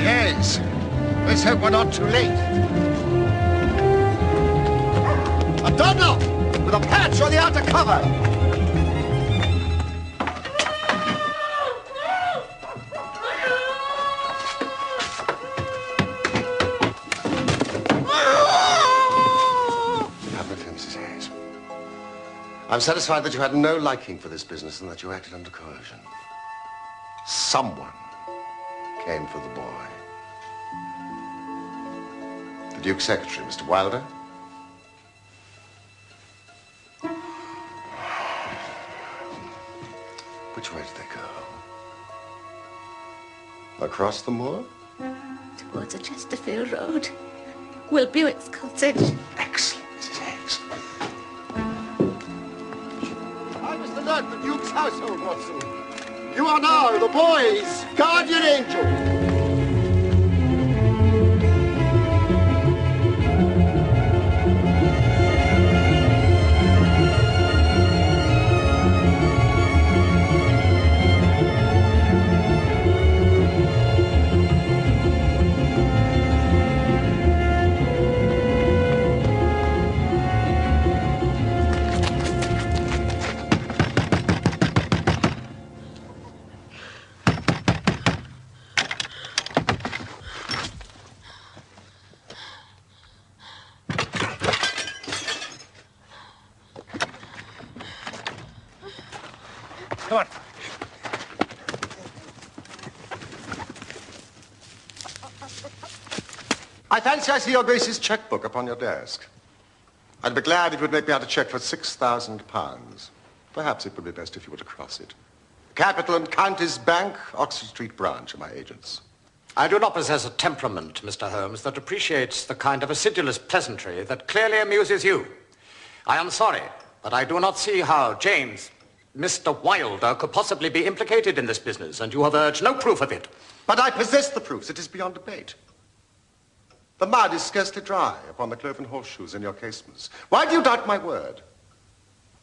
Yes. Let's hope we're not too late. A Dunlop with a patch on the outer cover. I'm satisfied that you had no liking for this business and that you acted under coercion. Someone came for the boy. The Duke's secretary, Mr. Wilder. Which way did they go? Across the moor? Towards a Chesterfield road. Will Buick's cottage. Excellent, Mrs. Higgs. I was the lad of the Duke's household, Watson. You are now the boy's guardian angel. Come on. I fancy I see your Grace's checkbook upon your desk. I'd be glad if you'd make me out a check for £6,000. Perhaps it would be best if you were to cross it. Capital and Counties Bank, Oxford Street branch are my agents. I do not possess a temperament, Mr. Holmes, that appreciates the kind of acidulous pleasantry that clearly amuses you. I am sorry, but I do not see how James, Mr. Wilder, could possibly be implicated in this business, and you have urged no proof of it. But I possess the proofs. It is beyond debate. The mud is scarcely dry upon the cloven horseshoes in your casements. Why do you doubt my word?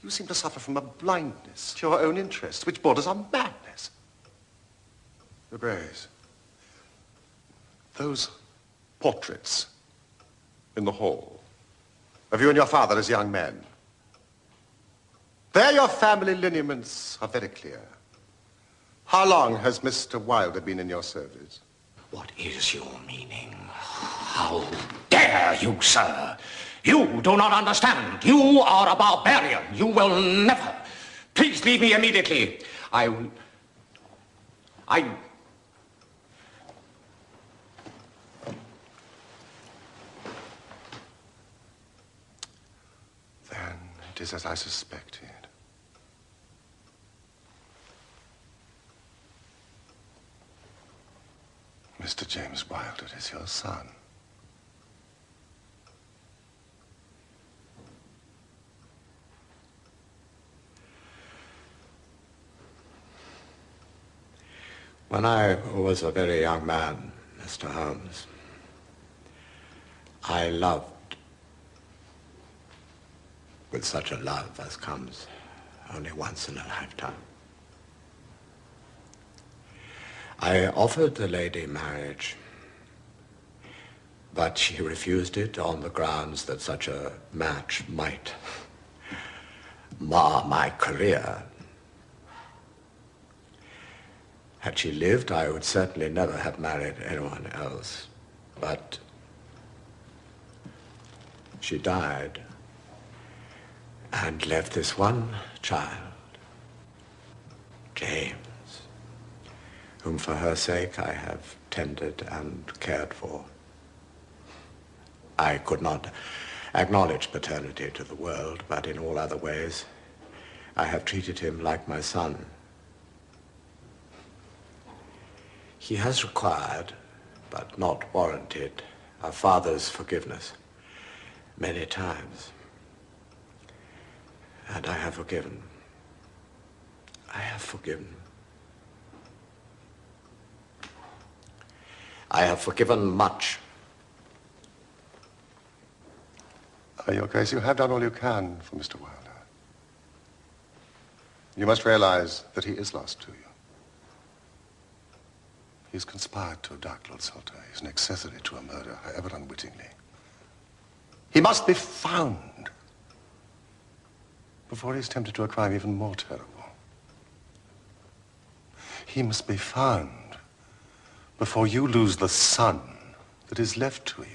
You seem to suffer from a blindness to your own interests, which borders on madness. Your Grace, those portraits in the hall of you and your father as young men, there your family lineaments are very clear. How long has Mr. Wilder been in your service? What is your meaning? How dare you, sir? You do not understand. You are a barbarian. You will never. Please leave me immediately. Then it is as I suspected. Mr. James Wilder is your son. when I was a very young man, Mr. Holmes, I loved with such a love as comes only once in a lifetime. I offered the lady marriage, but she refused it on the grounds that such a match might mar my career. Had she lived, I would certainly never have married anyone else, but she died and left this one child, James, whom for her sake I have tended and cared for. I could not acknowledge paternity to the world, but in all other ways, I have treated him like my son. He has required, but not warranted, a father's forgiveness many times. And I have forgiven. I have forgiven. I have forgiven much. Your Grace, you have done all you can for Mr. Wilder. You must realize that he is lost to you. He's conspired to abduct Lord Salter. He's an accessory to a murder, however unwittingly. He must be found before he's tempted to a crime even more terrible. He must be found before you lose the son that is left to you.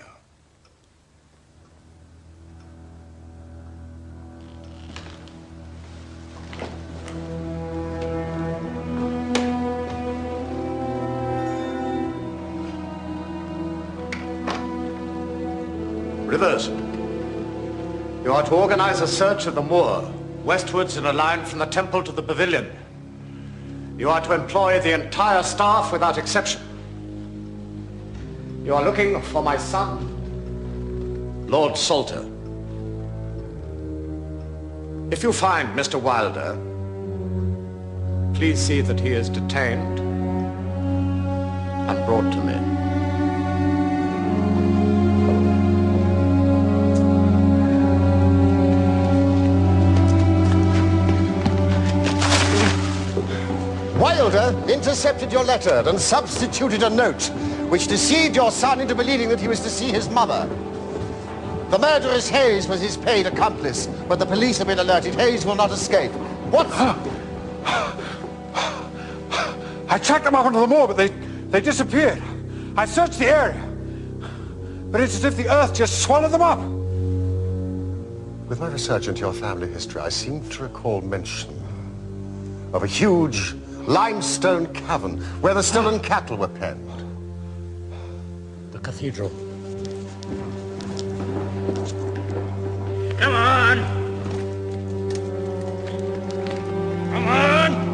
Rivers, you are to organize a search of the moor, westwards in a line from the temple to the pavilion. You are to employ the entire staff without exception. You are looking for my son, Lord Salter. If you find Mr. Wilder, please see that he is detained and brought to me. Wilder intercepted your letter and substituted a note which deceived your son into believing that he was to see his mother. The murderous Hayes was his paid accomplice, but the police have been alerted. Hayes will not escape. What? I tracked them up onto the moor, but they disappeared. I searched the area, but it's as if the earth just swallowed them up. With my research into your family history, I seem to recall mention of a huge limestone cavern where the stolen cattle were penned. The cathedral. Come on! Come on!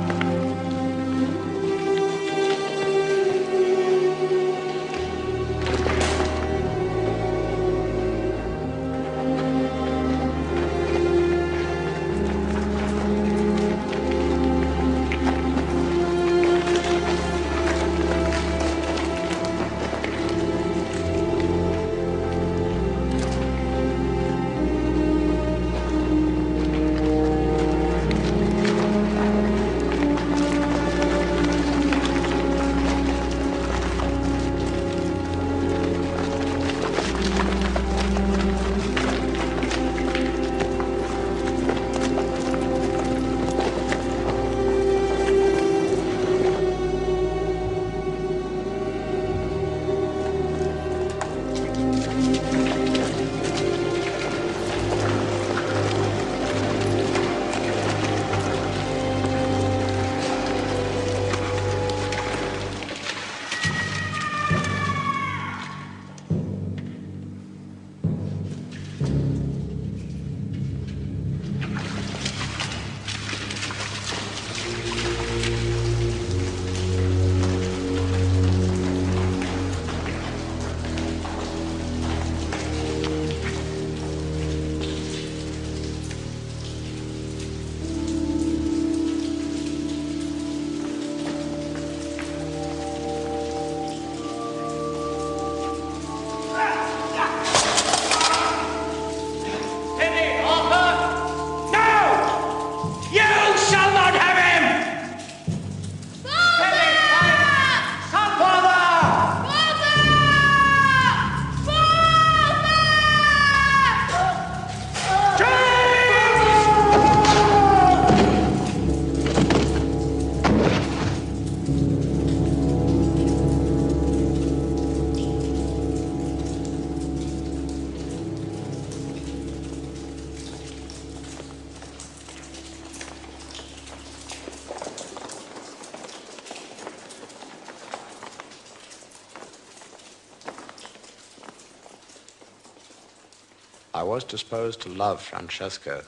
I was disposed to love Francesca,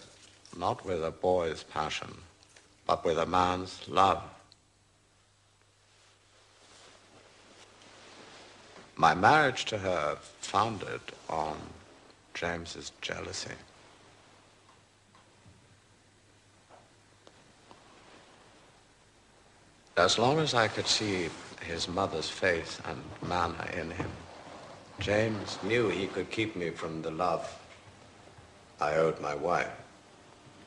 not with a boy's passion, but with a man's love. My marriage to her founded on James's jealousy. As long as I could see his mother's face and manner in him, James knew he could keep me from the love I owed my wife.